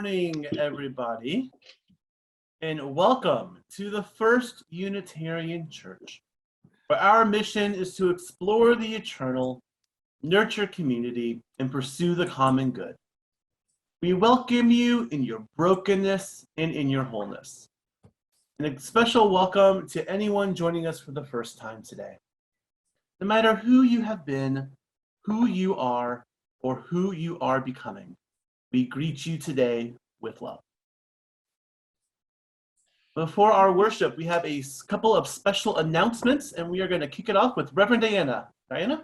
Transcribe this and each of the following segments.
morning, everybody, and welcome to the First Unitarian Church, where our mission is to explore the eternal, nurture community, and pursue the common good. We welcome you in your brokenness and in your wholeness. And a special welcome to anyone joining us for the first time today. No matter who you have been, who you are, or who you are becoming, we greet you today with love. Before our worship, we have a couple of special announcements, and we are going to kick it off with Reverend Diana. Diana?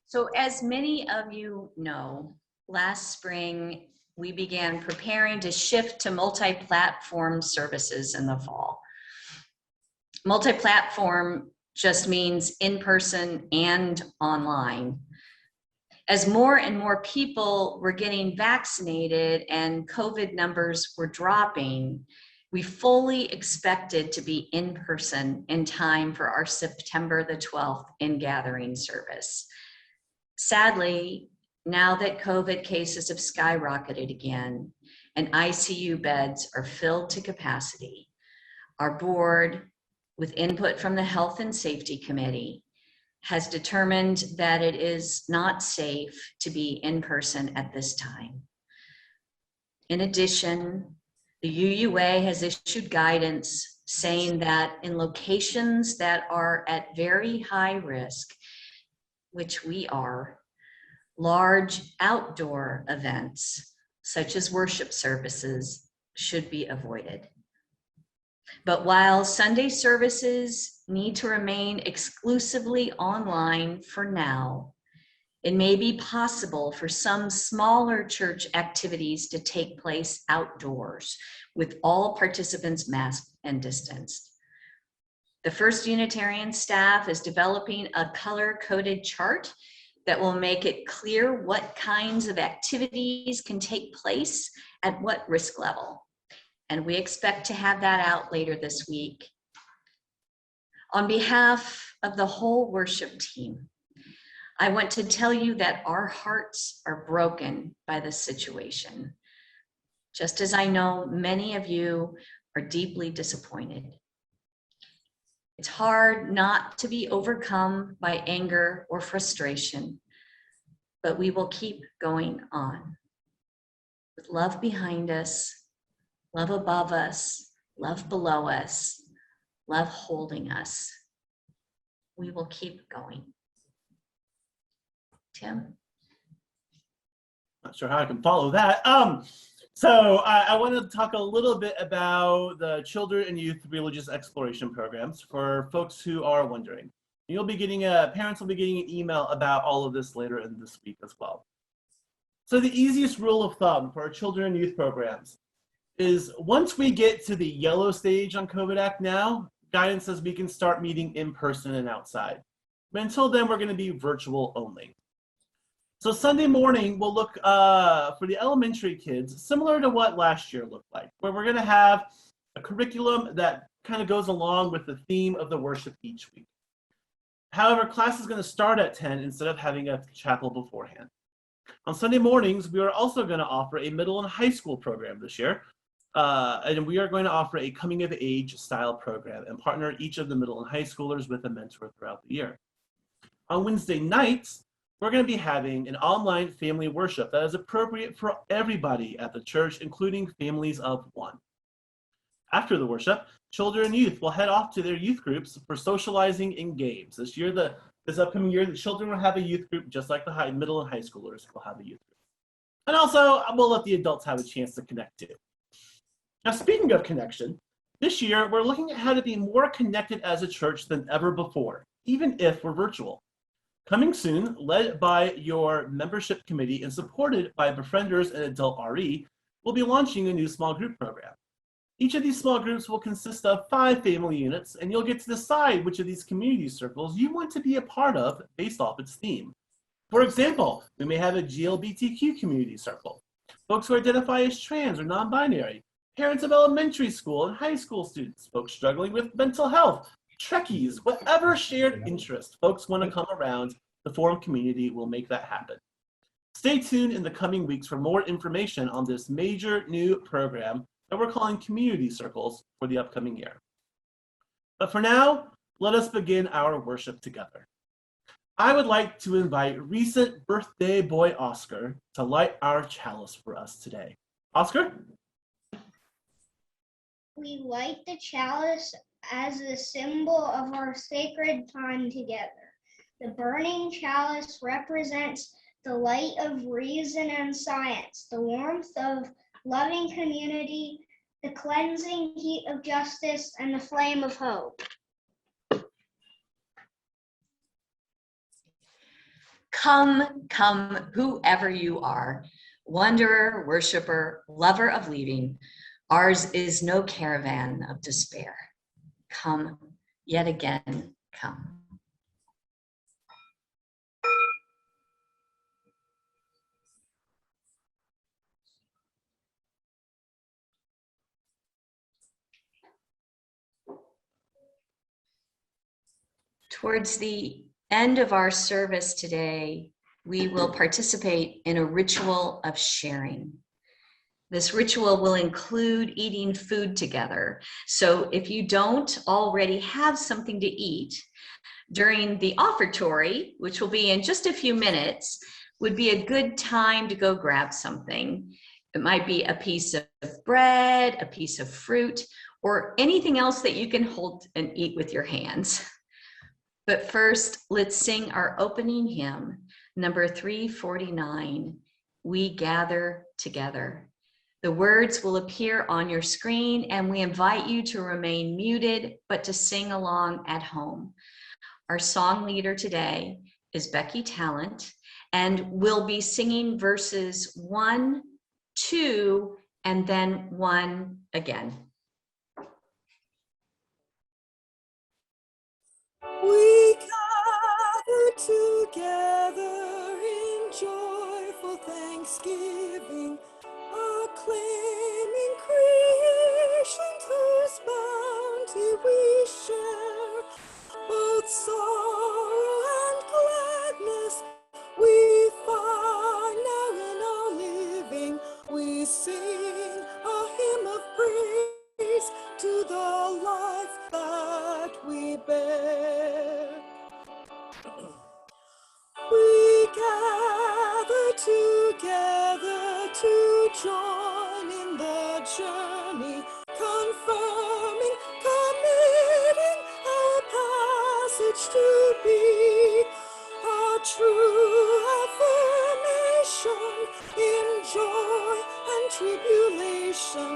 So as many of you know, last spring, we began preparing to shift to multi-platform services in the fall. Multi-platform just means in-person and online. As more and more people were getting vaccinated and COVID numbers were dropping, we fully expected to be in person in time for our September the 12th in-gathering service. Sadly, now that COVID cases have skyrocketed again and ICU beds are filled to capacity, our board, with input from the Health and Safety Committee, has determined that it is not safe to be in person at this time. In addition, the UUA has issued guidance saying that in locations that are at very high risk, which we are, large outdoor events such as worship services should be avoided. But while Sunday services need to remain exclusively online for now, it may be possible for some smaller church activities to take place outdoors with all participants masked and distanced. The First Unitarian staff is developing a color-coded chart that will make it clear what kinds of activities can take place at what risk level. And we expect to have that out later this week. On behalf of the whole worship team, I want to tell you that our hearts are broken by this situation, just as I know many of you are deeply disappointed. It's hard not to be overcome by anger or frustration, but we will keep going on. With love behind us, love above us, love below us, love holding us, we will keep going. Tim? Not sure how I can follow that. I wanted to talk a little bit about the Children and Youth Religious Exploration Programs for folks who are wondering. You'll be getting parents will be getting an email about all of this later in this week as well. So the easiest rule of thumb for our children and youth programs is once we get to the yellow stage on COVID Act now, guidance says we can start meeting in person and outside. But until then, we're going to be virtual only. So Sunday morning, we'll look for the elementary kids, similar to what last year looked like, where we're going to have a curriculum that kind of goes along with the theme of the worship each week. However, class is going to start at 10 instead of having a chapel beforehand. On Sunday mornings, we are also going to offer a middle and high school program this year. And we are going to offer a coming of age style program and partner each of the middle and high schoolers with a mentor throughout the year. On Wednesday nights, we're going to be having an online family worship that is appropriate for everybody at the church, including families of one. After the worship, children and youth will head off to their youth groups for socializing and games. This upcoming year, the children will have a youth group just like the middle and high schoolers will have a youth group. And also, we'll let the adults have a chance to connect too. Now, speaking of connection, this year we're looking at how to be more connected as a church than ever before, even if we're virtual. Coming soon, led by your membership committee and supported by Befrienders and Adult RE, we'll be launching a new small group program. Each of these small groups will consist of 5 family units, and you'll get to decide which of these community circles you want to be a part of based off its theme. For example, we may have a GLBTQ community circle, folks who identify as trans or non-binary, parents of elementary school and high school students, folks struggling with mental health, Trekkies, whatever shared interest folks want to come around, the Forum community will make that happen. Stay tuned in the coming weeks for more information on this major new program that we're calling Community Circles for the upcoming year. But for now, let us begin our worship together. I would like to invite recent birthday boy Oscar to light our chalice for us today. Oscar? We light the chalice as a symbol of our sacred time together. The burning chalice represents the light of reason and science, the warmth of loving community, the cleansing heat of justice, and the flame of hope. Come, come, whoever you are, wanderer, worshiper, lover of leaving, ours is no caravan of despair. Come, yet again, come. Towards the end of our service today, we will participate in a ritual of sharing. This ritual will include eating food together. So if you don't already have something to eat, during the offertory, which will be in just a few minutes, would be a good time to go grab something. It might be a piece of bread, a piece of fruit, or anything else that you can hold and eat with your hands. But first, let's sing our opening hymn, number 349, We Gather Together. The words will appear on your screen, and we invite you to remain muted, but to sing along at home. Our song leader today is Becky Talent, and we'll be singing verses 1, 2, and then 1 again. We gather together in joyful thanksgiving, acclaiming creation whose bounty we share. Both sorrow and gladness we find now in our living. We sing a hymn of praise to the life that we bear. We gather together to join in the journey, confirming, committing our passage to be a true affirmation in joy and tribulation,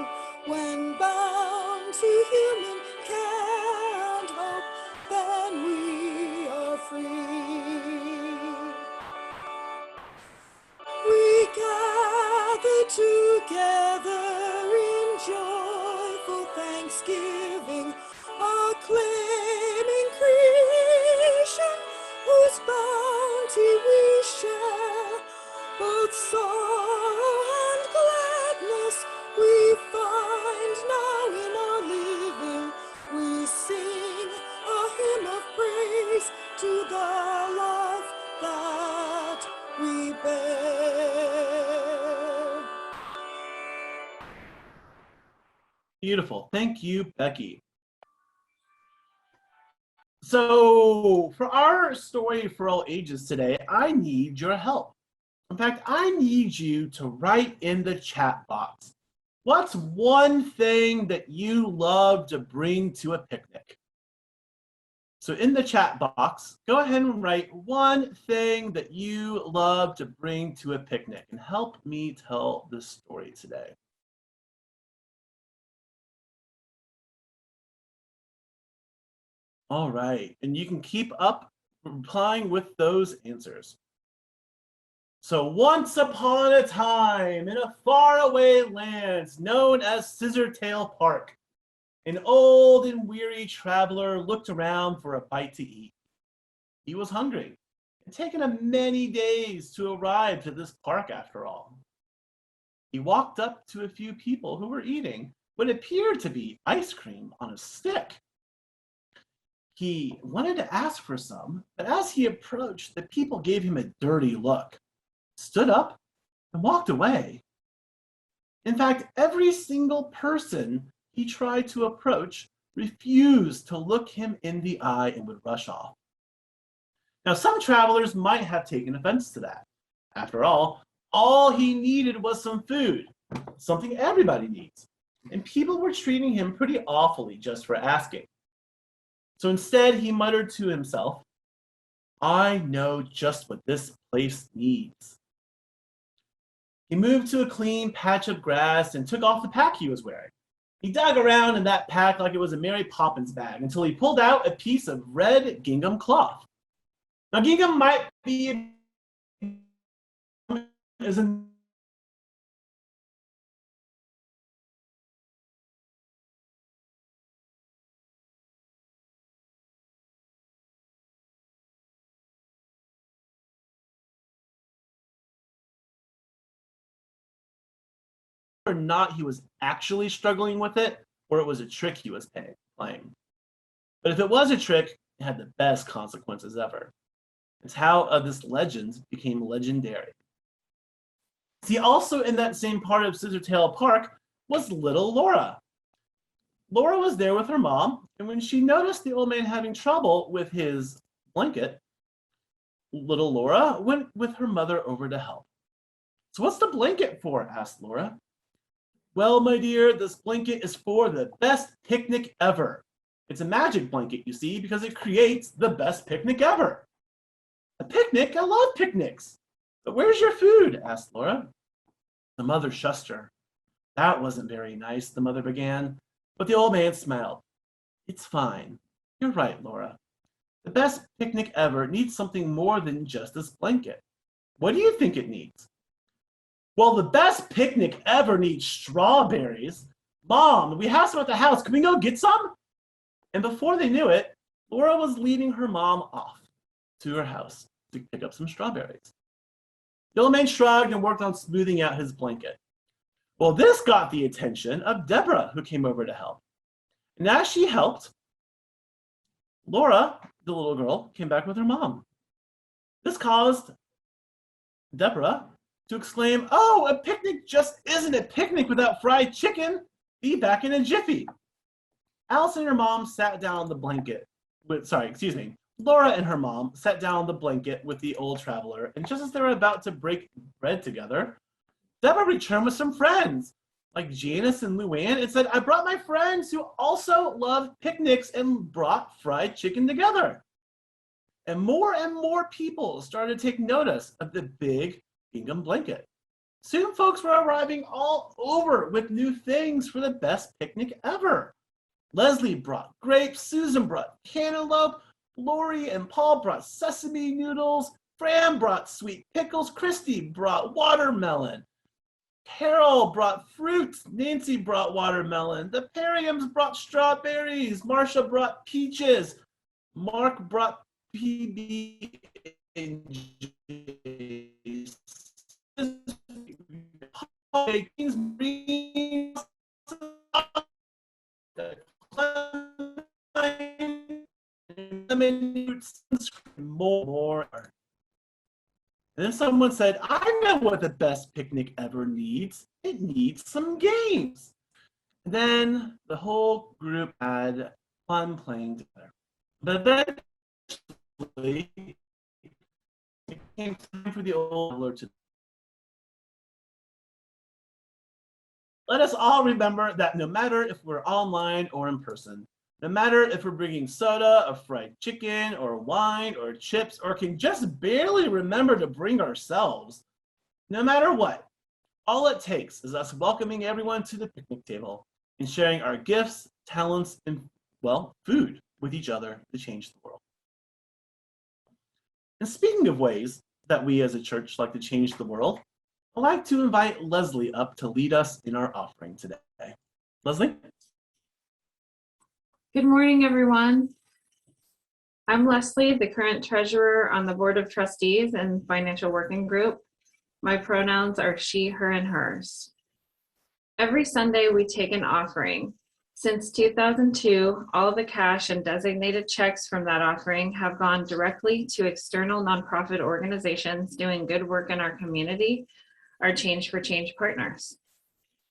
when bound to human care and hope, then we are free. We gather together in joyful thanksgiving, acclaiming creation whose bounty we share. Both sorrow and gladness we find now in our living. We sing a hymn of praise to the life that we bear. Beautiful. Thank you, Becky. So for our story for all ages today, I need your help. In fact, I need you to write in the chat box, what's one thing that you love to bring to a picnic? So in the chat box, go ahead and write one thing that you love to bring to a picnic and help me tell this story today. All right, and you can keep up replying with those answers. So once upon a time, in a faraway land known as Scissortail Park, an old and weary traveler looked around for a bite to eat. He was hungry. It had taken him many days to arrive to this park after all. He walked up to a few people who were eating what appeared to be ice cream on a stick. He wanted to ask for some, but as he approached, the people gave him a dirty look. stood up and walked away. In fact, every single person he tried to approach refused to look him in the eye and would rush off. Now, some travelers might have taken offense to that. After all he needed was some food, something everybody needs. And people were treating him pretty awfully just for asking. So instead, he muttered to himself, "I know just what this place needs." He moved to a clean patch of grass and took off the pack he was wearing. He dug around in that pack like it was a Mary Poppins bag until he pulled out a piece of red gingham cloth. Now, gingham might be or not he was actually struggling with it, or it was a trick he was playing. But if it was a trick, it had the best consequences ever. It's how this legend became legendary. See, also in that same part of Scissortail Park was little Laura. Laura was there with her mom, and when she noticed the old man having trouble with his blanket, little Laura went with her mother over to help. "So what's the blanket for?" asked Laura. "Well, my dear, this blanket is for the best picnic ever. It's a magic blanket, you see, because it creates the best picnic ever." "A picnic? I love picnics. But where's your food?" asked Laura. The mother shushed her. "That wasn't very nice," the mother began, but the old man smiled. "It's fine. You're right, Laura. The best picnic ever needs something more than just this blanket. What do you think it needs?" "Well, the best picnic ever needs strawberries. Mom, we have some at the house. Can we go get some?" And before they knew it, Laura was leading her mom off to her house to pick up some strawberries. The old man shrugged and worked on smoothing out his blanket. Well, this got the attention of Deborah, who came over to help. And as she helped, Laura, the little girl, came back with her mom. This caused Deborah to exclaim, "Oh, a picnic just isn't a picnic without fried chicken. Be back in a jiffy." Alice and her mom sat down on the blanket Laura and her mom sat down on the blanket with the old traveler, and just as they were about to break bread together, Deborah returned with some friends, like Janice and Luann, and said, "I brought my friends who also love picnics and brought fried chicken together." And more people started to take notice of the big gingham blanket. Soon folks were arriving all over with new things for the best picnic ever. Leslie brought grapes, Susan brought cantaloupe, Lori and Paul brought sesame noodles, Fran brought sweet pickles, Christy brought watermelon, Carol brought fruit, Nancy brought watermelon, the Perriams brought strawberries, Marcia brought peaches, Mark brought PB and J's. More. And then someone said, "I know what the best picnic ever needs. It needs some games." And then the whole group had fun playing together. But eventually, it came time for the old traveler to. Let us all remember that no matter if we're online or in person, no matter if we're bringing soda, or fried chicken, or wine, or chips, or can just barely remember to bring ourselves, no matter what, all it takes is us welcoming everyone to the picnic table and sharing our gifts, talents, and, well, food with each other to change the world. And speaking of ways that we as a church like to change the world, I'd like to invite Leslie up to lead us in our offering today. Leslie? Good morning, everyone. I'm Leslie, the current treasurer on the Board of Trustees and Financial Working Group. My pronouns are she, her, and hers. Every Sunday, we take an offering. Since 2002, all the cash and designated checks from that offering have gone directly to external nonprofit organizations doing good work in our community, our Change for Change partners.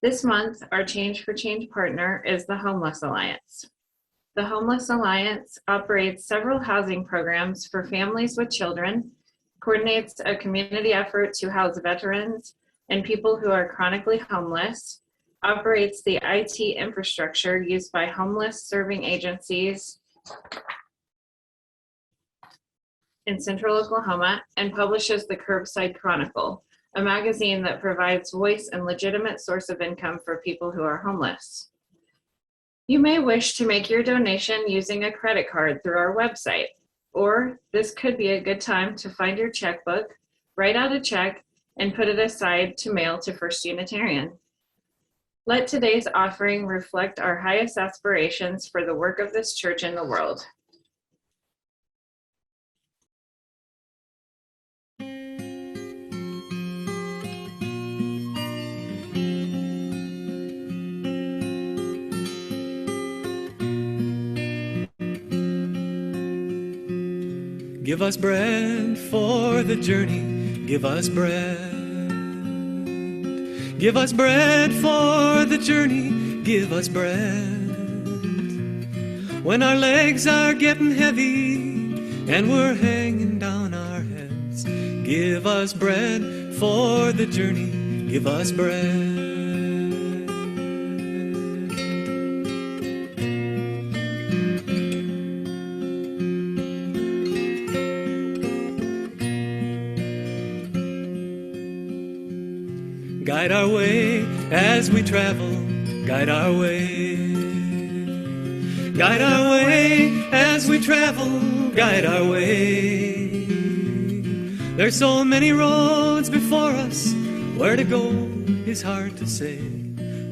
This month, our Change for Change partner is the Homeless Alliance. The Homeless Alliance operates several housing programs for families with children, coordinates a community effort to house veterans and people who are chronically homeless, operates the IT infrastructure used by homeless serving agencies in Central Oklahoma, and publishes the Curbside Chronicle, a magazine that provides voice and legitimate source of income for people who are homeless. You may wish to make your donation using a credit card through our website, or this could be a good time to find your checkbook, write out a check, and put it aside to mail to First Unitarian. Let today's offering reflect our highest aspirations for the work of this church in the world. Give us bread for the journey, give us bread. Give us bread for the journey, give us bread. When our legs are getting heavy and we're hanging down our heads, give us bread for the journey, give us bread. Guide our way as we travel, guide our way. Guide our way as we travel, guide our way. There's so many roads before us, where to go is hard to say.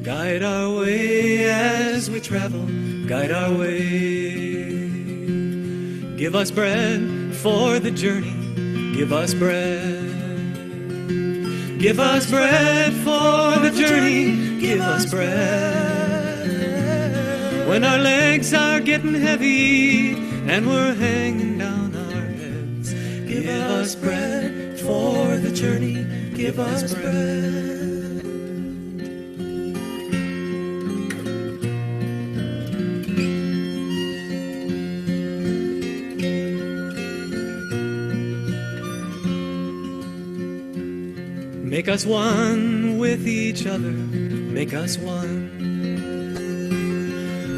Guide our way as we travel, guide our way. Give us bread for the journey, give us bread. Give us bread for the journey, give us bread. When our legs are getting heavy and we're hanging down our heads, give us bread for the journey, give us bread. Make us one with each other, make us one.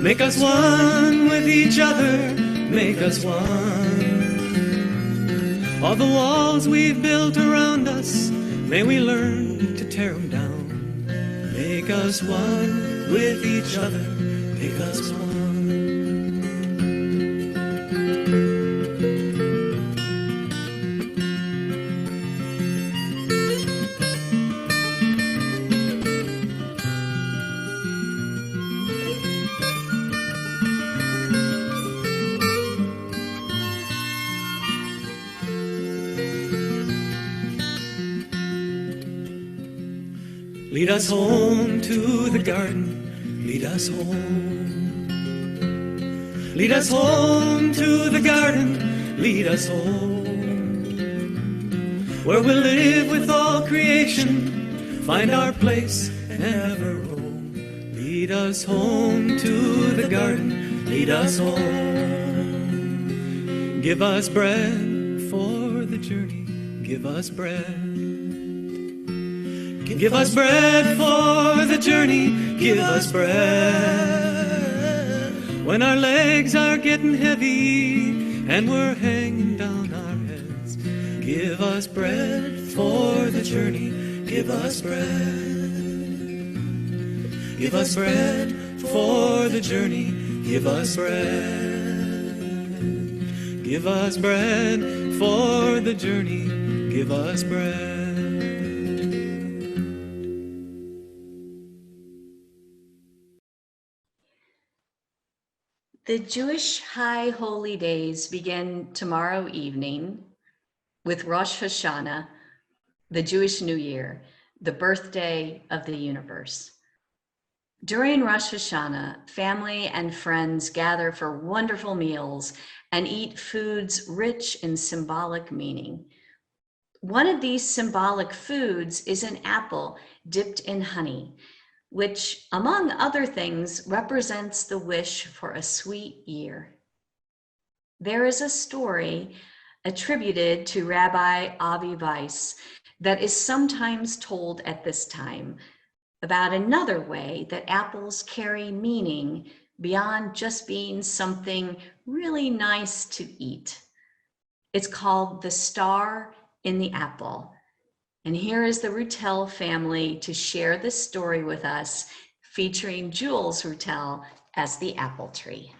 Make us one with each other, make us one. All the walls we've built around us, may we learn to tear them down. Make us one with each other, make us one. Lead us home to the garden, lead us home. Lead us home to the garden, lead us home. Where we'll live with all creation, find our place and never roam. Lead us home to the garden, lead us home. Give us bread for the journey, give us bread. Give us bread for the journey, give us bread. When our legs are getting heavy and we're hanging down our heads, give us bread for the journey, give us bread. Give us bread for the journey, give us bread. Give us bread for the journey, give us bread. The Jewish High Holy Days begin tomorrow evening with Rosh Hashanah, the Jewish New Year, the birthday of the universe. During Rosh Hashanah, family and friends gather for wonderful meals and eat foods rich in symbolic meaning. One of these symbolic foods is an apple dipped in honey, which, among other things, represents the wish for a sweet year. There is a story attributed to Rabbi Avi Weiss that is sometimes told at this time about another way that apples carry meaning beyond just being something really nice to eat. It's called the star in the apple. And here is the Routel family to share this story with us, featuring Jules Routel as the apple tree.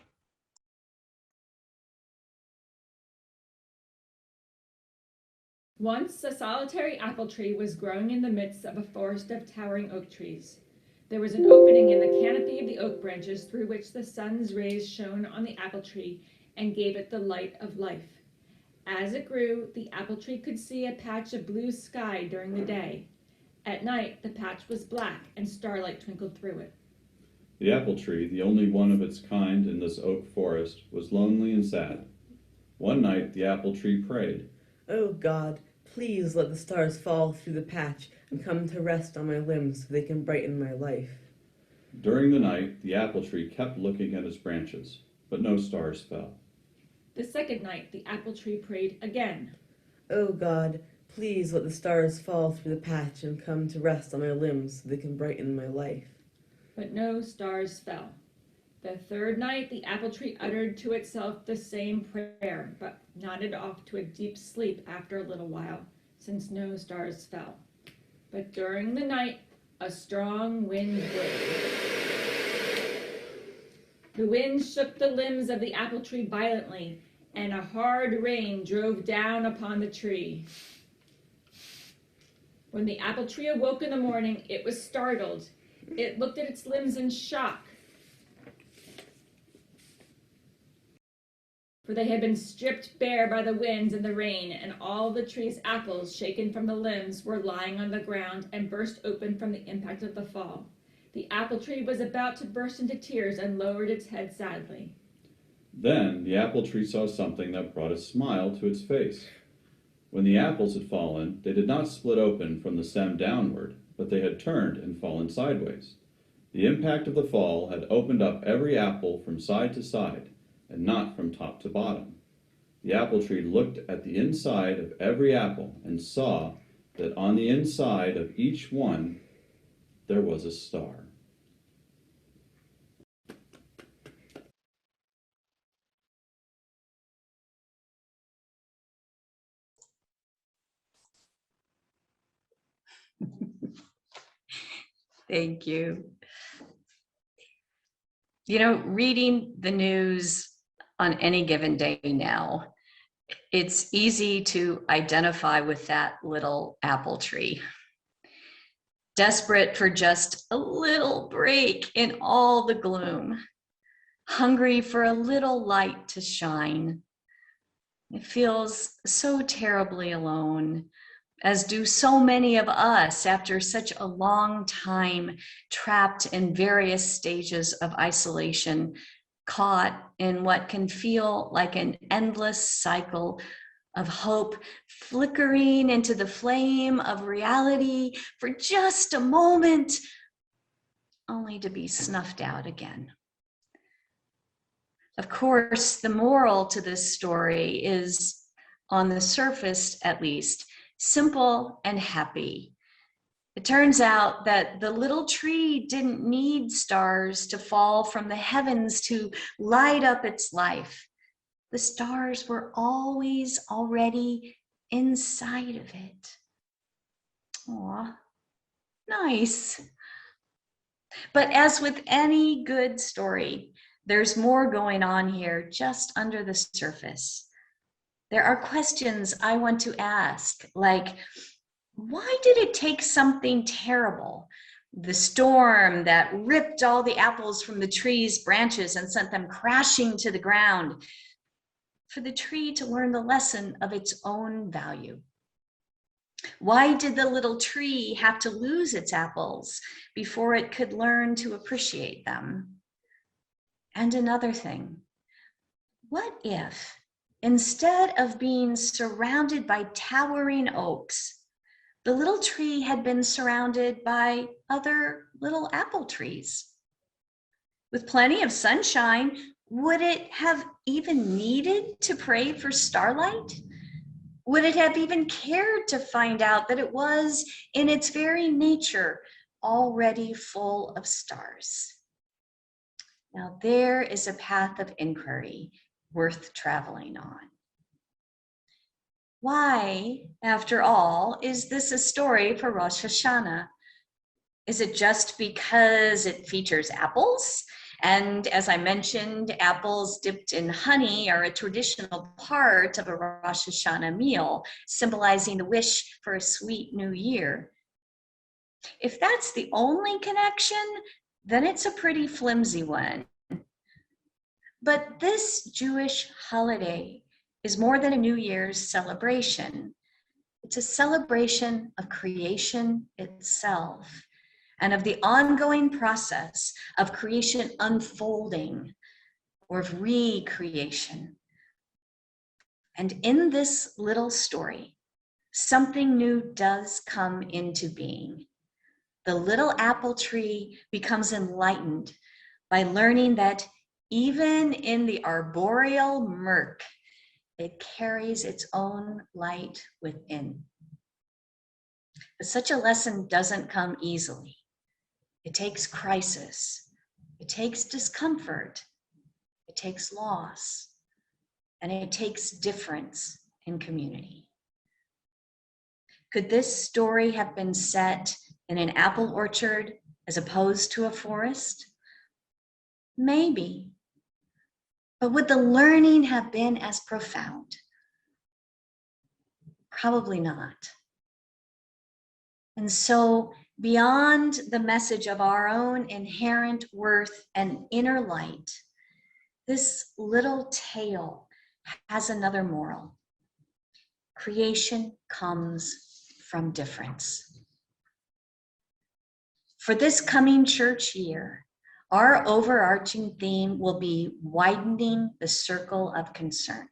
Once a solitary apple tree was growing in the midst of a forest of towering oak trees. There was an opening in the canopy of the oak branches through which the sun's rays shone on the apple tree and gave it the light of life. As it grew, the apple tree could see a patch of blue sky during the day. At night, the patch was black and starlight twinkled through it. The apple tree, the only one of its kind in this oak forest, was lonely and sad. One night, the apple tree prayed, "Oh God, please let the stars fall through the patch and come to rest on my limbs so they can brighten my life." During the night, the apple tree kept looking at its branches, but no stars fell. The second night, the apple tree prayed again. "Oh God, please let the stars fall through the patch and come to rest on my limbs so they can brighten my life." But no stars fell. The third night, the apple tree uttered to itself the same prayer, but nodded off to a deep sleep after a little while, since no stars fell. But during the night, a strong wind blew. The wind shook the limbs of the apple tree violently, and a hard rain drove down upon the tree. When the apple tree awoke in the morning, it was startled. It looked at its limbs in shock, for they had been stripped bare by the winds and the rain, and all the tree's apples, shaken from the limbs, were lying on the ground and burst open from the impact of the fall. The apple tree was about to burst into tears and lowered its head sadly. Then the apple tree saw something that brought a smile to its face. When the apples had fallen, they did not split open from the stem downward, but they had turned and fallen sideways. The impact of the fall had opened up every apple from side to side, and not from top to bottom. The apple tree looked at the inside of every apple and saw that on the inside of each one there was a star. Thank you. You know, reading the news on any given day now, it's easy to identify with that little apple tree. Desperate for just a little break in all the gloom, hungry for a little light to shine. It feels so terribly alone, as do so many of us after such a long time trapped in various stages of isolation, caught in what can feel like an endless cycle of hope flickering into the flame of reality for just a moment, only to be snuffed out again. Of course, the moral to this story is, on the surface at least, simple and happy. It turns out that the little tree didn't need stars to fall from the heavens to light up its life. The stars were always already inside of it. Aw, nice. But as with any good story, there's more going on here just under the surface. There are questions I want to ask, like, why did it take something terrible, the storm that ripped all the apples from the tree's branches and sent them crashing to the ground, for the tree to learn the lesson of its own value? Why did the little tree have to lose its apples before it could learn to appreciate them? And another thing, what if instead of being surrounded by towering oaks, the little tree had been surrounded by other little apple trees? With plenty of sunshine, would it have even needed to pray for starlight? Would it have even cared to find out that it was, in its very nature, already full of stars? Now, there is a path of inquiry worth traveling on. Why, after all, is this a story for Rosh Hashanah? Is it just because it features apples? And as I mentioned, apples dipped in honey are a traditional part of a Rosh Hashanah meal, symbolizing the wish for a sweet new year. If that's the only connection, then it's a pretty flimsy one. But this Jewish holiday is more than a New Year's celebration. It's a celebration of creation itself and of the ongoing process of creation unfolding or of recreation. And in this little story, something new does come into being. The little apple tree becomes enlightened by learning that even in the arboreal murk, it carries its own light within. But such a lesson doesn't come easily. It takes crisis, it takes discomfort, it takes loss, and it takes difference in community. Could this story have been set in an apple orchard as opposed to a forest? Maybe. But would the learning have been as profound? Probably not. And so, beyond the message of our own inherent worth and inner light, this little tale has another moral. Creation comes from difference. For this coming church year, our overarching theme will be widening the circle of concern.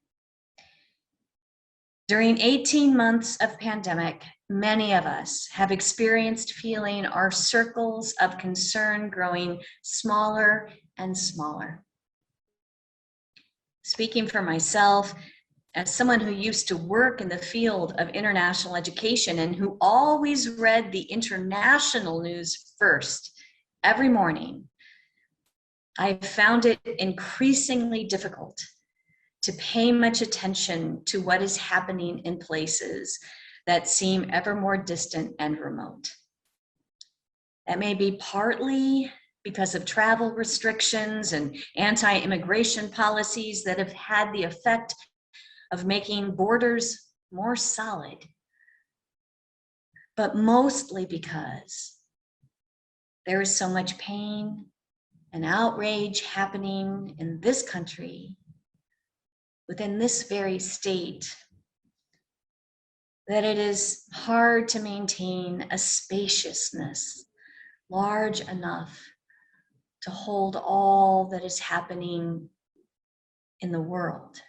During 18 months of pandemic, many of us have experienced feeling our circles of concern growing smaller and smaller. Speaking for myself, as someone who used to work in the field of international education and who always read the international news first every morning, I found it increasingly difficult to pay much attention to what is happening in places that seem ever more distant and remote. That may be partly because of travel restrictions and anti-immigration policies that have had the effect of making borders more solid, but mostly because there is so much pain and outrage happening in this country, within this very state, that it is hard to maintain a spaciousness large enough to hold all that is happening in the world.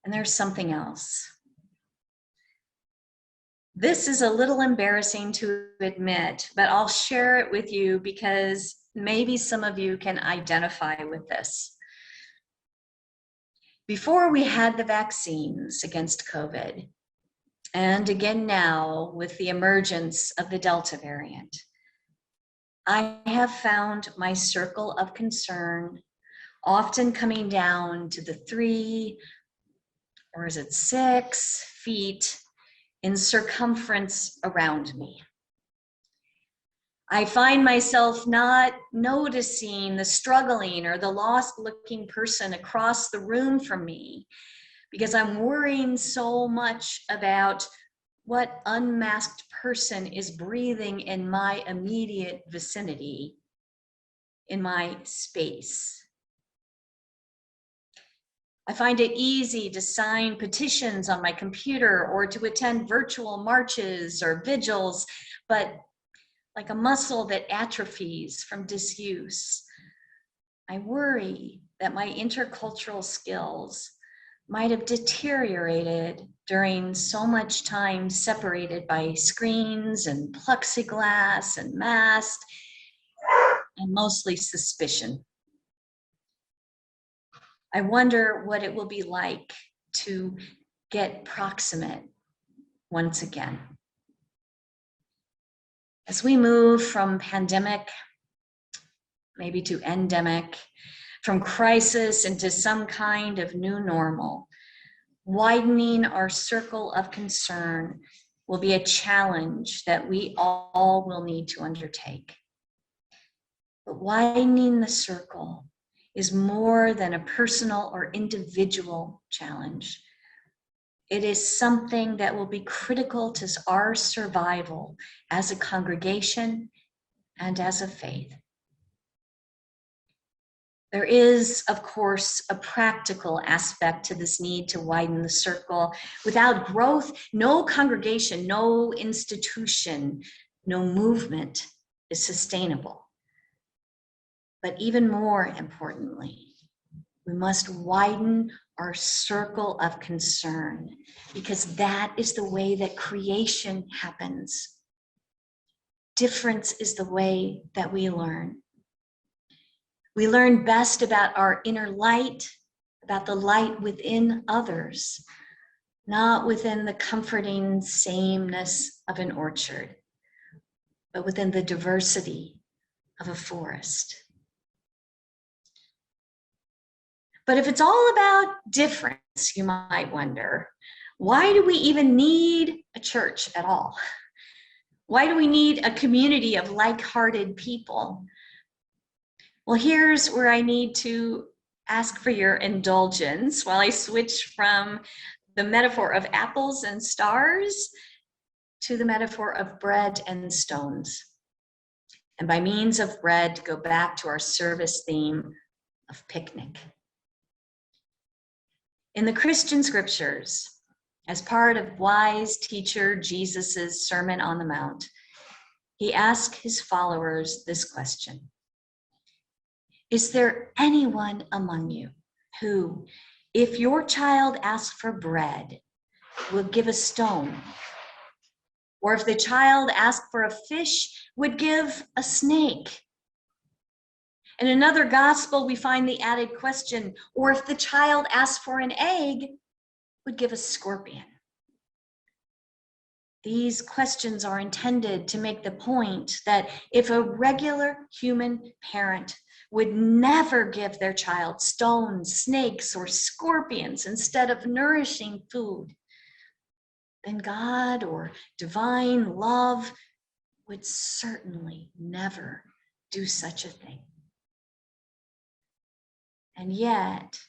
And there's something else. This is a little embarrassing to admit, but I'll share it with you because maybe some of you can identify with this. Before we had the vaccines against COVID, and again now with the emergence of the Delta variant, I have found my circle of concern often coming down to the 3, or is it 6 feet in circumference around me. I find myself not noticing the struggling or the lost looking person across the room from me because I'm worrying so much about what unmasked person is breathing in my immediate vicinity, in my space. I find it easy to sign petitions on my computer or to attend virtual marches or vigils, but like a muscle that atrophies from disuse, I worry that my intercultural skills might have deteriorated during so much time separated by screens and plexiglass and masks, and mostly suspicion. I wonder what it will be like to get proximate once again. As we move from pandemic, maybe to endemic, from crisis into some kind of new normal, widening our circle of concern will be a challenge that we all will need to undertake. But widening the circle is more than a personal or individual challenge. It is something that will be critical to our survival as a congregation and as a faith. There is, of course, a practical aspect to this need to widen the circle. Without growth, no congregation, no institution, no movement is sustainable. But even more importantly, we must widen our circle of concern, because that is the way that creation happens. Difference is the way that we learn. We learn best about our inner light, about the light within others, not within the comforting sameness of an orchard, but within the diversity of a forest. But if it's all about difference, you might wonder, why do we even need a church at all? Why do we need a community of like-hearted people? Well, here's where I need to ask for your indulgence while I switch from the metaphor of apples and stars to the metaphor of bread and stones. And by means of bread, go back to our service theme of picnic. In the Christian scriptures, as part of wise teacher Jesus's Sermon on the Mount, he asked his followers this question: is there anyone among you who, if your child asks for bread, will give a stone? Or if the child asked for a fish, would give a snake? In another gospel, we find the added question, or if the child asked for an egg, would give a scorpion. These questions are intended to make the point that if a regular human parent would never give their child stones, snakes, or scorpions instead of nourishing food, then God or divine love would certainly never do such a thing. And yet,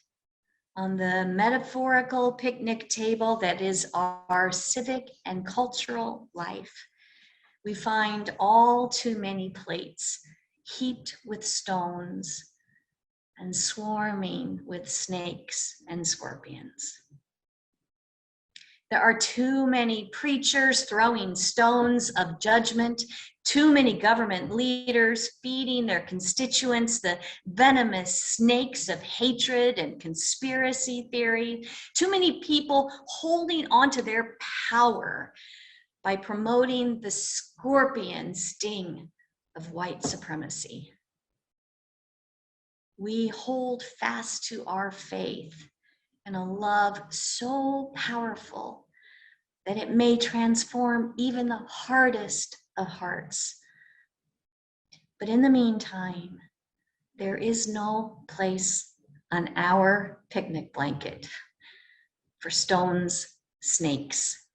on the metaphorical picnic table that is our civic and cultural life, we find all too many plates heaped with stones and swarming with snakes and scorpions. There are too many preachers throwing stones of judgment, too many government leaders feeding their constituents the venomous snakes of hatred and conspiracy theory, too many people holding onto their power by promoting the scorpion sting of white supremacy. We hold fast to our faith and a love so powerful that it may transform even the hardest of hearts. But in the meantime, there is no place on our picnic blanket for stones, snakes,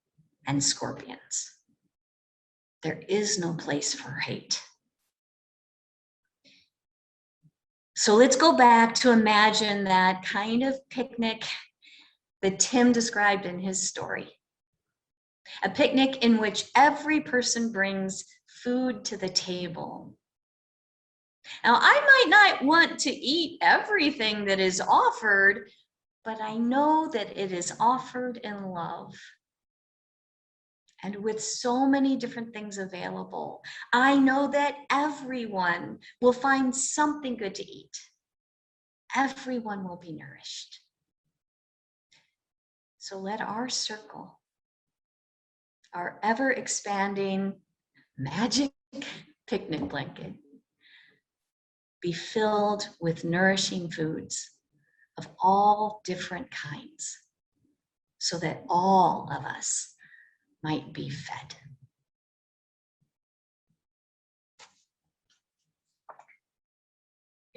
and scorpions. There is no place for hate. So let's go back to imagine that kind of picnic that Tim described in his story. A picnic in which every person brings food to the table. Now, I might not want to eat everything that is offered, but I know that it is offered in love. And with so many different things available, I know that everyone will find something good to eat. Everyone will be nourished. So let our circle, our ever expanding magic picnic blanket, be filled with nourishing foods of all different kinds, so that all of us might be fed.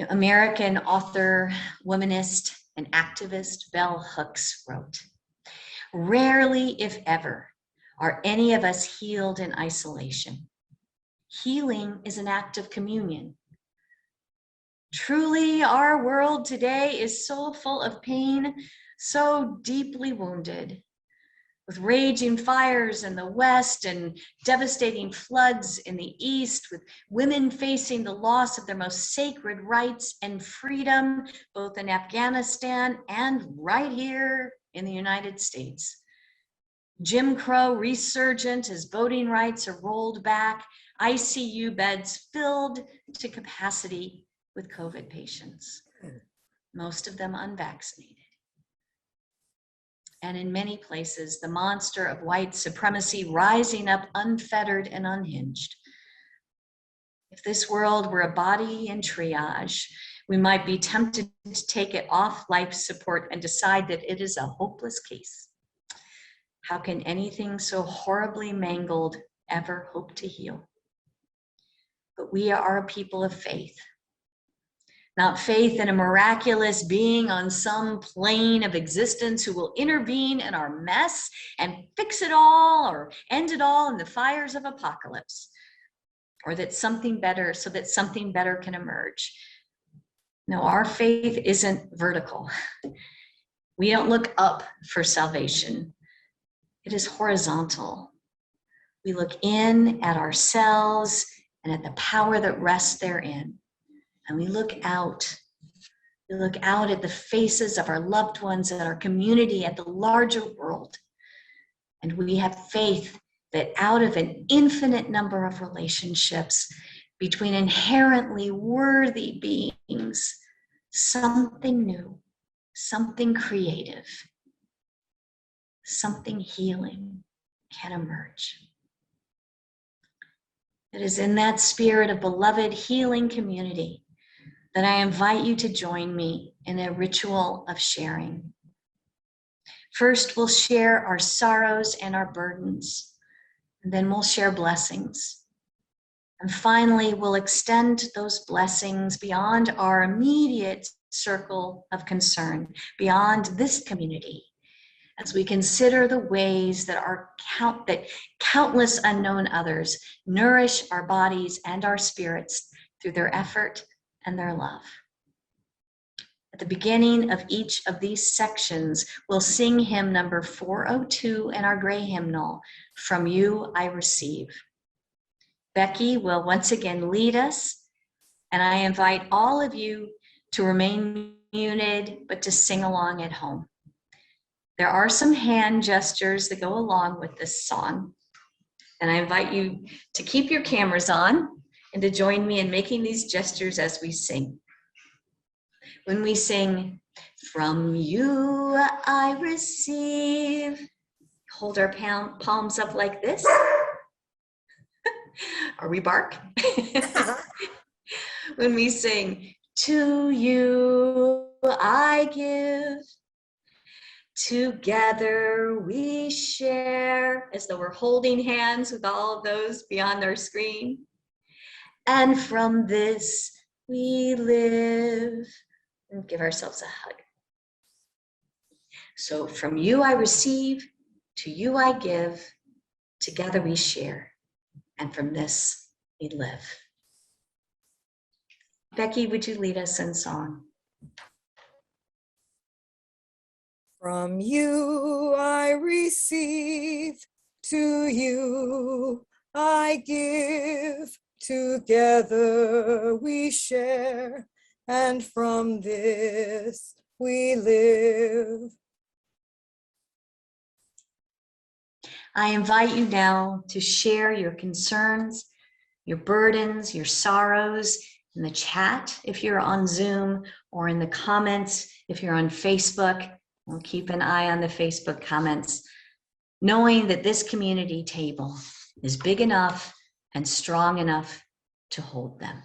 American author, womanist, and activist Bell Hooks wrote, "Rarely, if ever, are any of us healed in isolation. Healing is an act of communion. Truly, our world today is so full of pain, so deeply wounded, with raging fires in the West and devastating floods in the East, with women facing the loss of their most sacred rights and freedom, both in Afghanistan and right here in the United States. Jim Crow resurgent as voting rights are rolled back, ICU beds filled to capacity with COVID patients, most of them unvaccinated. And in many places, the monster of white supremacy rising up unfettered and unhinged. If this world were a body in triage, we might be tempted to take it off life support and decide that it is a hopeless case. How can anything so horribly mangled ever hope to heal? But we are a people of faith. Not faith in a miraculous being on some plane of existence who will intervene in our mess and fix it all or end it all in the fires of apocalypse, or that something better, so that something better can emerge. No, our faith isn't vertical. We don't look up for salvation. It is horizontal. We look in at ourselves and at the power that rests therein. And we look out. We look out at the faces of our loved ones, at our community, at the larger world. And we have faith that out of an infinite number of relationships between inherently worthy beings, something new, something creative, something healing can emerge. It is in that spirit of beloved healing community that I invite you to join me in a ritual of sharing. First, we'll share our sorrows and our burdens, and then we'll share blessings. And finally, we'll extend those blessings beyond our immediate circle of concern, beyond this community, as we consider the ways that that countless unknown others nourish our bodies and our spirits through their effort and their love. At the beginning of each of these sections, we'll sing hymn number 402 in our gray hymnal, "From You I Receive." Becky will once again lead us, and I invite all of you to remain muted, but to sing along at home. There are some hand gestures that go along with this song, and I invite you to keep your cameras on and to join me in making these gestures as we sing. When we sing, "From You I Receive," hold our palms up like this. Or we bark. When we sing, "To You I Give," together we share, as though we're holding hands with all of those beyond our screen. And from this we live. And give ourselves a hug. So from you I receive, to you I give, together we share, and from this we live. Becky, would you lead us in song? From you I receive, to you I give, together we share, and from this we live. I invite you now to share your concerns, your burdens, your sorrows in the chat if you're on Zoom, or in the comments if you're on Facebook. We'll keep an eye on the Facebook comments, knowing that this community table is big enough and strong enough to hold them.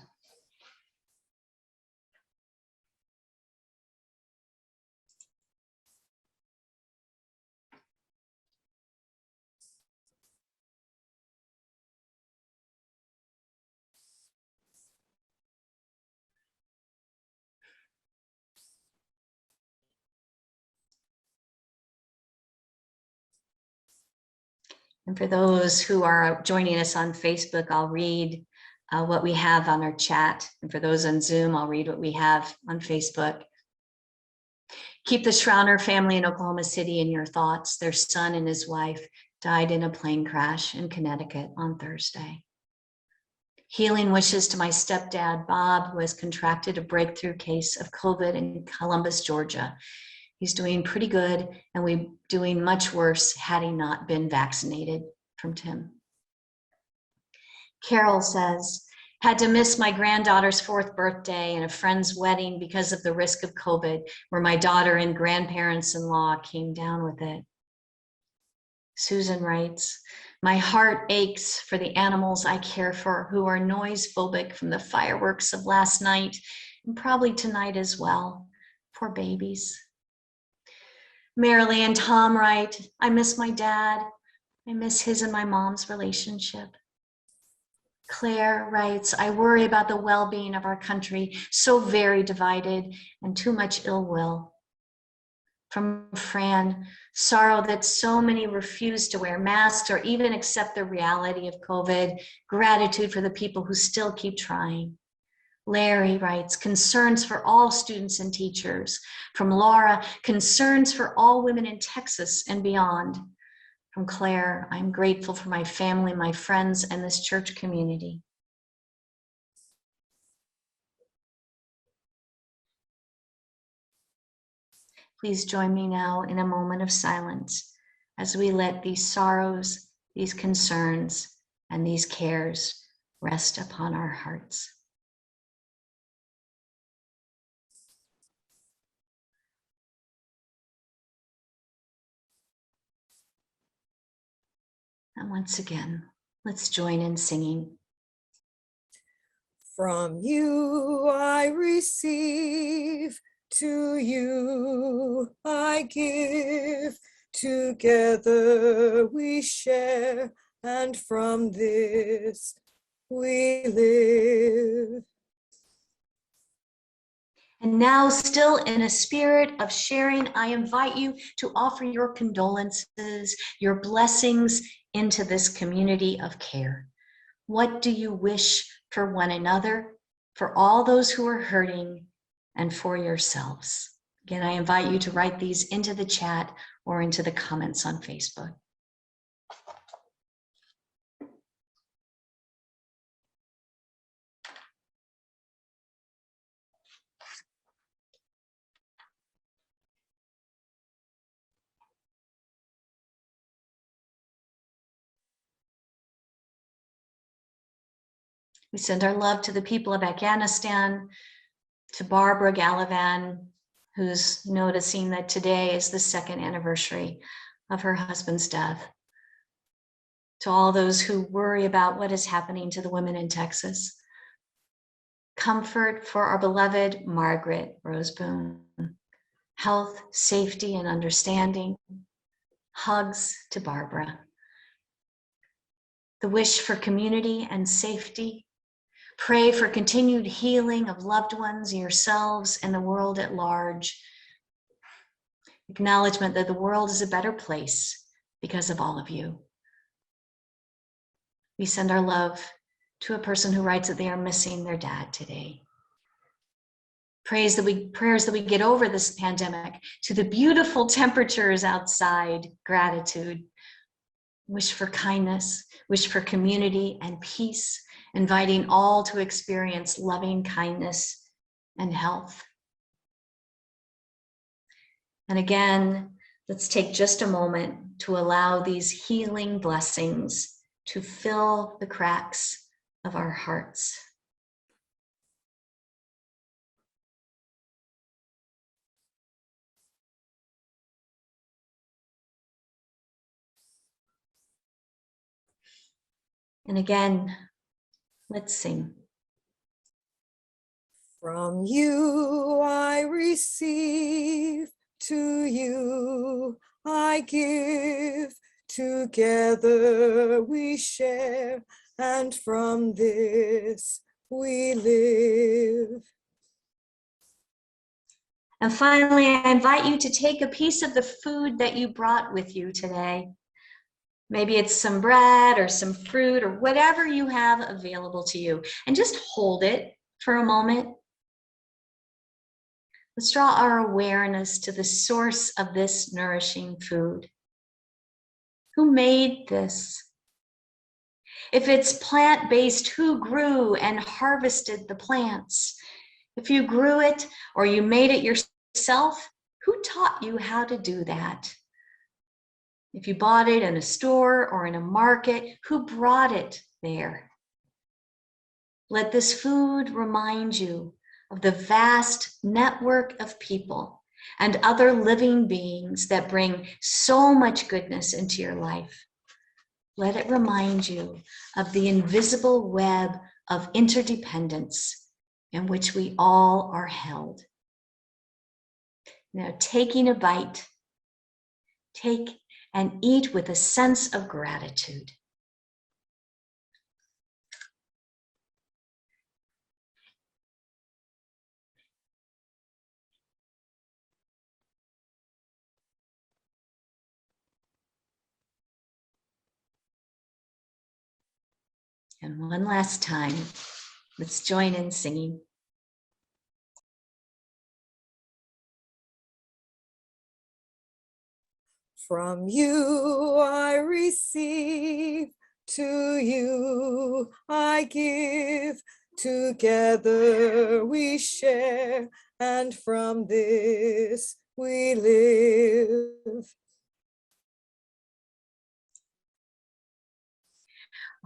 And for those who are joining us on Facebook, I'll read what we have on our chat. And for those on Zoom, I'll read what we have on Facebook. Keep the Schrauner family in Oklahoma City in your thoughts. Their son and his wife died in a plane crash in Connecticut on Thursday. Healing wishes to my stepdad, Bob, who has contracted a breakthrough case of COVID in Columbus, Georgia. He's doing pretty good, and we're doing much worse had he not been vaccinated, from Tim. Carol says, had to miss my granddaughter's 4th birthday and a friend's wedding because of the risk of COVID, where my daughter and grandparents-in-law came down with it. Susan writes, my heart aches for the animals I care for who are noise phobic from the fireworks of last night and probably tonight as well. Poor babies. Marilee and Tom write, I miss my dad. I miss his and my mom's relationship. Claire writes, I worry about the well-being of our country, so very divided and too much ill will. From Fran, sorrow that so many refuse to wear masks or even accept the reality of COVID, gratitude for the people who still keep trying. Larry writes, concerns for all students and teachers. From Laura, concerns for all women in Texas and beyond. From Claire, I'm grateful for my family, my friends, and this church community. Please join me now in a moment of silence as we let these sorrows, these concerns, and these cares rest upon our hearts. And once again, let's join in singing. From you I receive, to you I give. Together we share, and from this we live. And now, still in a spirit of sharing, I invite you to offer your condolences, your blessings into this community of care. What do you wish for one another, for all those who are hurting, and for yourselves? Again, I invite you to write these into the chat or into the comments on Facebook. We send our love to the people of Afghanistan, to Barbara Gallivan, who's noticing that today is the 2nd anniversary of her husband's death. To all those who worry about what is happening to the women in Texas. Comfort for our beloved Margaret Roseboom. Health, safety, and understanding. Hugs to Barbara. The wish for community and safety. Pray for continued healing of loved ones, yourselves, and the world at large. Acknowledgement that the world is a better place because of all of you. We send our love to a person who writes that they are missing their dad today. Prayers that we get over this pandemic, to the beautiful temperatures outside, gratitude. Wish for kindness, wish for community and peace, inviting all to experience loving kindness and health. And again, let's take just a moment to allow these healing blessings to fill the cracks of our hearts. And again, let's sing. From you I receive, to you I give. Together we share, and from this we live. And finally, I invite you to take a piece of the food that you brought with you today. Maybe it's some bread or some fruit or whatever you have available to you, and just hold it for a moment. Let's draw our awareness to the source of this nourishing food. Who made this? If it's plant-based, who grew and harvested the plants? If you grew it or you made it yourself, who taught you how to do that? If you bought it in a store or in a market, who brought it there? Let this food remind you of the vast network of people and other living beings that bring so much goodness into your life. Let it remind you of the invisible web of interdependence in which we all are held. Now, taking a bite, take and eat with a sense of gratitude. And one last time, let's join in singing. From you I receive, to you I give. Together we share, and from this we live.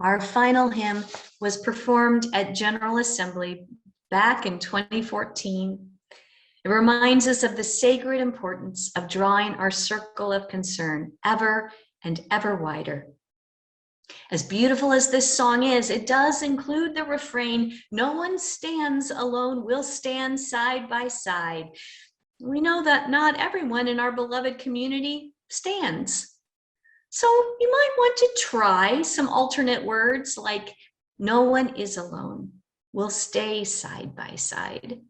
Our final hymn was performed at General Assembly back in 2014. It reminds us of the sacred importance of drawing our circle of concern ever and ever wider. As beautiful as this song is, it does include the refrain, "No one stands alone, we'll stand side by side." We know that not everyone in our beloved community stands. So you might want to try some alternate words like, "No one is alone, we'll stay side by side."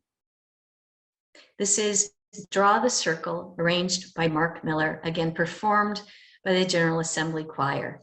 This is Draw the Circle, arranged by Mark Miller, again performed by the General Assembly Choir.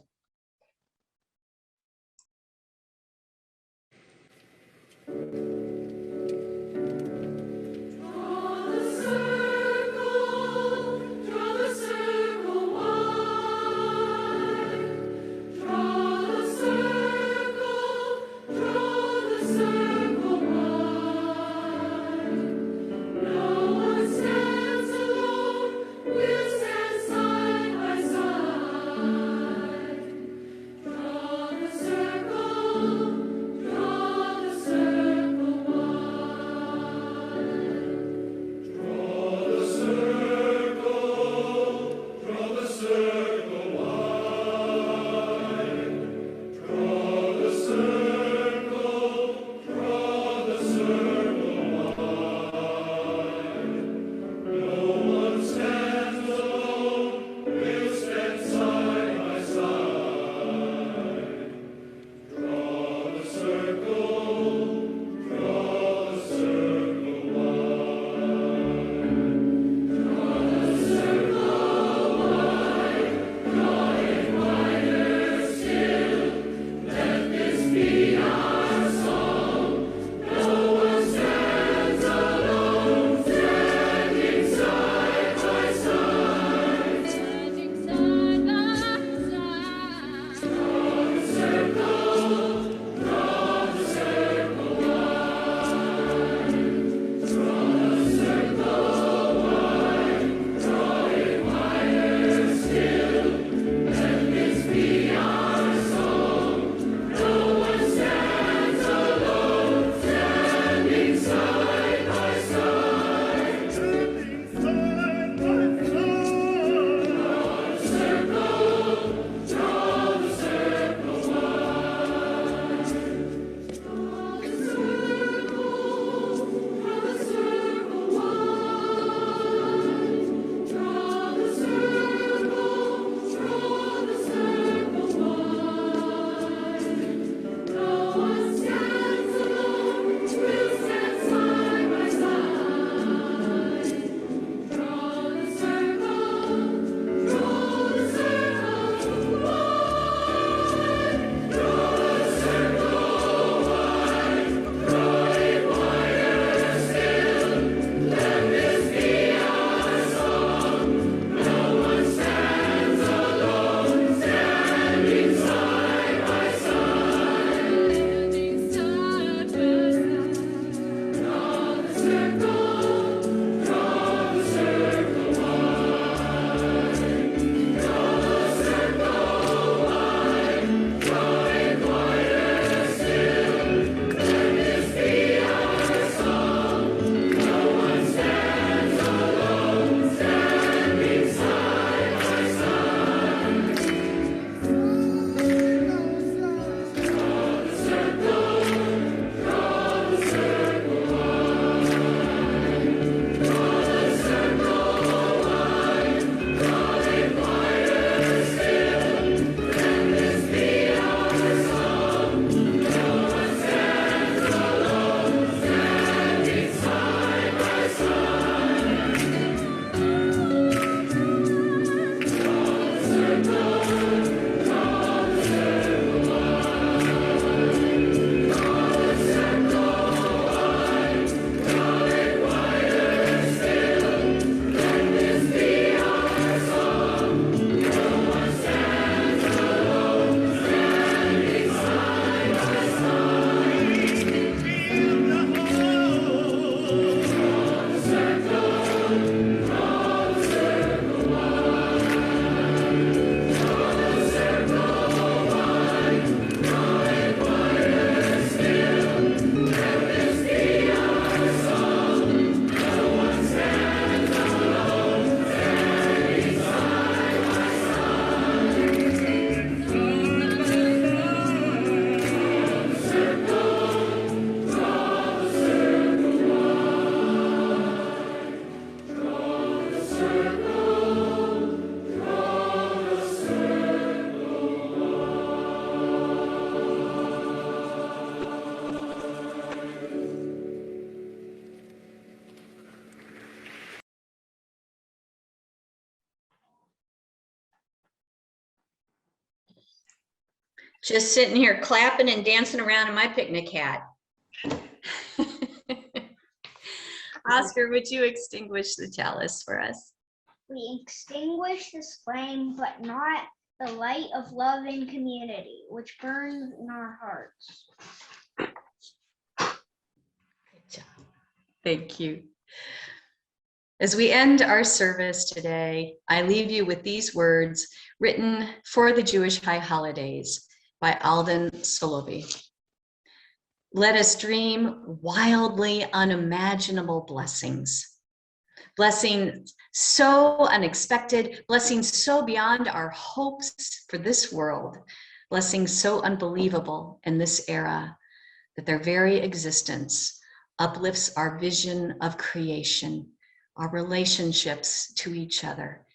Just sitting here clapping and dancing around in my picnic hat. Oscar, would you extinguish the chalice for us? We extinguish this flame, but not the light of love and community, which burns in our hearts. Good job. Thank you. As we end our service today, I leave you with these words written for the Jewish high holidays by Alden Solovi. Let us dream wildly unimaginable blessings. Blessings so unexpected, blessings so beyond our hopes for this world, blessings so unbelievable in this era that their very existence uplifts our vision of creation, our relationships to each other,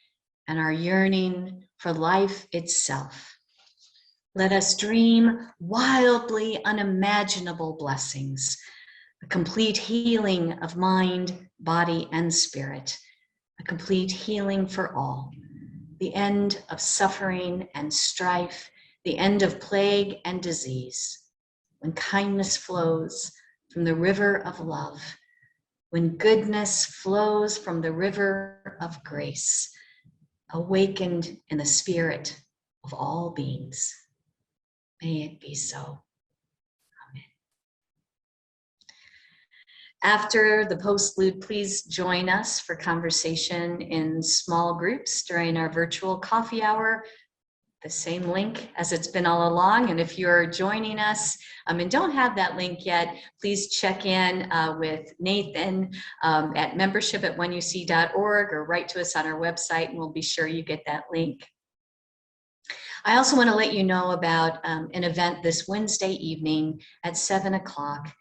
and our yearning for life itself. Let us dream wildly unimaginable blessings, a complete healing of mind, body, and spirit, a complete healing for all, the end of suffering and strife, the end of plague and disease, when kindness flows from the river of love, when goodness flows from the river of grace, awakened in the spirit of all beings. May it be so. Amen. After the postlude, please join us for conversation in small groups during our virtual coffee hour. The same link as it's been all along. And if you're joining us and don't have that link yet, please check in with Nathan at membership@oneuc.org or write to us on our website and we'll be sure you get that link. I also want to let you know about an event this Wednesday evening at 7 o'clock.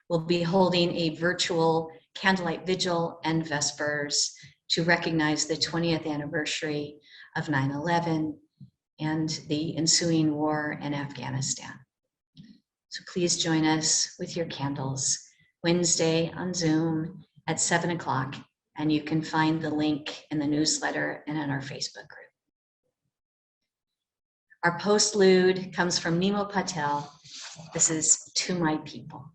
We'll be holding a virtual candlelight vigil and vespers to recognize the 20th anniversary of 9/11 and the ensuing war in Afghanistan. So please join us with your candles Wednesday on Zoom at 7 o'clock, and you can find the link in the newsletter and in our Facebook group. Our postlude comes from Nemo Patel. This is To My People.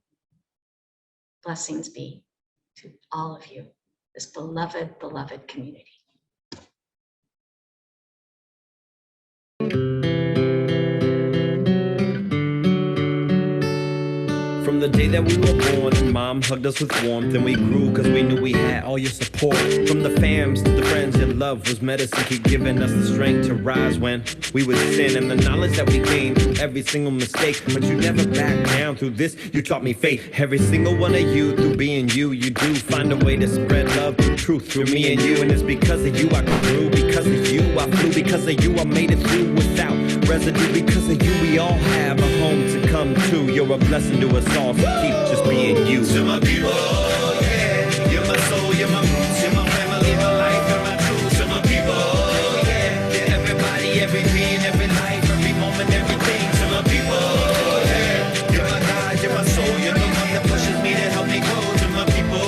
Blessings be to all of you, this beloved, beloved community. From the day that we were born, and Mom hugged us with warmth, and we grew because we knew we had all your support. From the fams to the friends, your love was medicine, keep giving us the strength to rise when we would sin, and the knowledge that we gained through every single mistake. But you never backed down through this, you taught me faith. Every single one of you, through being you, you do find a way to spread love, truth through me and you. And it's because of you I grew, because of you I flew, because of you I made it through without residue. Because of you we all have a home to come to. You're a blessing to us all, so keep just being you. To my people, yeah, you're my soul, you're my roots, you're my family, my life, you're my truth. To my people, yeah, you're everybody, every being, every life, every moment, everything. To my people, yeah, you're my God, you're my soul, you're the one that pushes me to help me grow. To my people,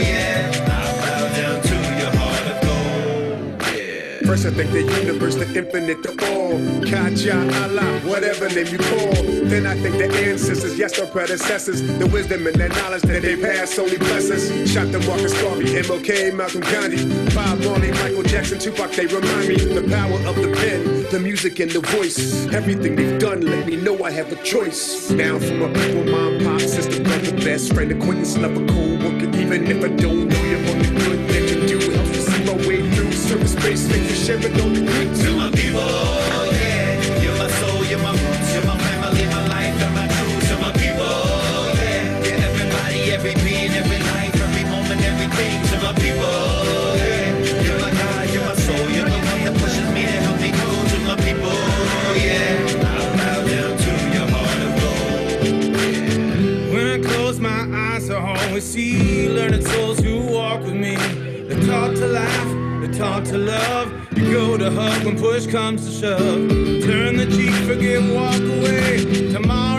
yeah, I bow down to your heart of gold, yeah. First I thank the universe, the infinite, the all, Kaja, Allah, whatever name you call. Then I thank the ancestors, yes, our predecessors, the wisdom and the knowledge that they passed only bless us. Shot the Marcus Garvey, MLK, Malcolm Gandhi, Bob Marley, Michael Jackson, Tupac, they remind me the power of the pen, the music and the voice. Everything they've done let me know I have a choice. Now for my people, mom, pop, sister, brother, best friend, acquaintance, lover, co-worker, even if I don't know you, on the good that you do helps me see my way through surface space, make you share it all the good. To my people, yeah, you're my soul, you're my roots, you're my family, my life, and my truth. To my people, yeah, you're everybody, every being, every life, every moment, everything. To my people, yeah, you're my God, you're my soul, you're the one that pushes me to help me grow. To my people, yeah, I bow down to your heart of gold, yeah. When I close my eyes, I always see learning souls who walk with me. They're taught to laugh, they're taught to love. You go to hug when push comes to shove. Turn the cheek, forgive, walk away. Tomorrow